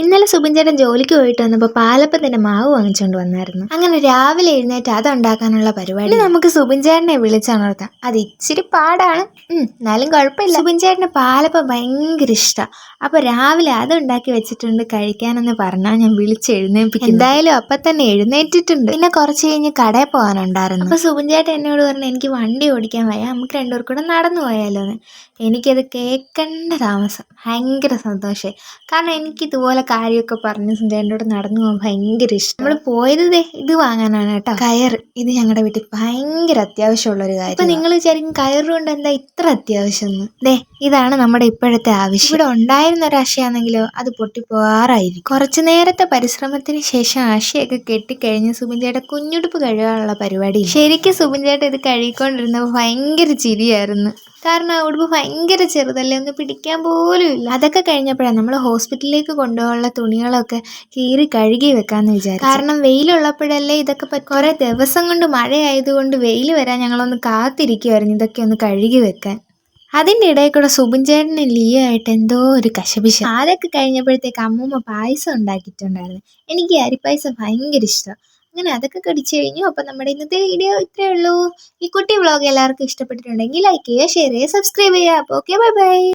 ഇന്നലെ സുബിൻ ചേട്ടൻ ജോലിക്ക് പോയിട്ട് വന്നപ്പോൾ പാലപ്പത്തിന്റെ മാവ് വാങ്ങിച്ചോണ്ട് വന്നായിരുന്നു. അങ്ങനെ രാവിലെ എഴുന്നേറ്റ് അതുണ്ടാക്കാനുള്ള പരിപാടി. നമുക്ക് സുബിൻ ചേട്ടനെ വിളിച്ചുണർത്താം. അത് ഇച്ചിരി പാടാണ്, എന്നാലും കുഴപ്പമില്ല. സുബിൻ ചേട്ടന് പാലപ്പം ഭയങ്കര ഇഷ്ടമാണ്. അപ്പൊ രാവിലെ അതുണ്ടാക്കി വെച്ചിട്ടുണ്ട് കഴിക്കാനെന്ന് പറഞ്ഞാൽ ഞാൻ വിളിച്ച് എഴുന്നേൽപ്പിക്കും. എന്തായാലും അപ്പം തന്നെ എഴുന്നേറ്റിട്ടുണ്ട്. പിന്നെ കുറച്ച് കഴിഞ്ഞ് കടയിൽ പോകാനുണ്ടായിരുന്നു. അപ്പൊ സുബിൻ ചേട്ടൻ എന്നോട് പറഞ്ഞു, എനിക്ക് വണ്ടി ഓടിക്കാൻ വയ്യ, നമുക്ക് രണ്ടുപേർ കൂടെ നടന്നു പോയാലോ എന്ന്. എനിക്കത് കേൾക്കേണ്ട താമസം ഭയങ്കര സന്തോഷമായി. കാരണം എനിക്ക് ഇതുപോലെ കാര്യമൊക്കെ പറഞ്ഞ് ചേട്ടനോട് നടന്നു പോകാൻ ഭയങ്കര ഇഷ്ടം. നമ്മൾ പോയത് ഇത് വാങ്ങാനാണ് കേട്ടോ, കയറ്. ഇത് ഞങ്ങളുടെ വീട്ടിൽ ഭയങ്കര അത്യാവശ്യമുള്ളൊരു കാര്യം. അപ്പൊ നിങ്ങൾ വിചാരിക്കും കയറ് കൊണ്ട് എന്താ ഇത്ര അത്യാവശ്യം എന്ന്. ഇതാണ് നമ്മുടെ ഇപ്പോഴത്തെ ആവശ്യം. ഇവിടെ ഉണ്ടായിരുന്ന ഒരു ആശയാണെങ്കിലോ അത് പൊട്ടിപ്പോകാറായിരിക്കും. കുറച്ചു നേരത്തെ പരിശ്രമത്തിന് ശേഷം ആശയൊക്കെ കെട്ടിക്കഴിഞ്ഞ് സുബിൻ ചേട്ടൻ കുഞ്ഞുടുപ്പ് കഴുകാനുള്ള പരിപാടി. ശരിക്കും സുബിൻ ചേട്ടൻ ഇത് കഴുകിക്കൊണ്ടിരുന്നപ്പോൾ ഭയങ്കര ചിരിയായിരുന്നു. കാരണം ആ ഉടുപ്പ് ഭയങ്കര ചെറുതല്ലേ, ഒന്ന് പിടിക്കാൻ പോലും ഇല്ല. അതൊക്കെ കഴിഞ്ഞപ്പോഴാണ് നമ്മൾ ഹോസ്പിറ്റലിലേക്ക് കൊണ്ടുപോകാനുള്ള തുണികളൊക്കെ കീറി കഴുകി വെക്കാമെന്ന് വിചാരിച്ചു. കാരണം വെയിലുള്ളപ്പോഴല്ലേ ഇതൊക്കെ കുറേ ദിവസം കൊണ്ട് മഴയായതുകൊണ്ട് വെയിൽ വരാൻ ഞങ്ങളൊന്ന് കാത്തിരിക്കുമായിരുന്നു ഇതൊക്കെ ഒന്ന് കഴുകി വെക്കാൻ. അതിൻ്റെ ഇടയിൽ കൂടെ സുബിൻ ചേട്ടന് ലിയോ ആയിട്ട് എന്തോ ഒരു കശപിശ. അതൊക്കെ കഴിഞ്ഞപ്പോഴത്തേക്ക് അമ്മൂമ്മ പായസം ഉണ്ടാക്കിയിട്ടുണ്ടായിരുന്നു. എനിക്ക് അരിപ്പായസം ഭയങ്കര ഇഷ്ടം. അങ്ങനെ അതൊക്കെ കടിച്ചു കഴിഞ്ഞു. അപ്പം നമ്മുടെ ഇന്നത്തെ വീഡിയോ ഇത്രയേ ഉള്ളൂ. ഈ കുട്ടി വ്ളോഗ് എല്ലാവർക്കും ഇഷ്ടപ്പെട്ടിട്ടുണ്ടെങ്കിൽ ലൈക്ക് ചെയ്യുക, ഷെയർ ചെയ്യുക, സബ്സ്ക്രൈബ് ചെയ്യുക. അപ്പോൾ ഓക്കെ, ബൈ ബൈ.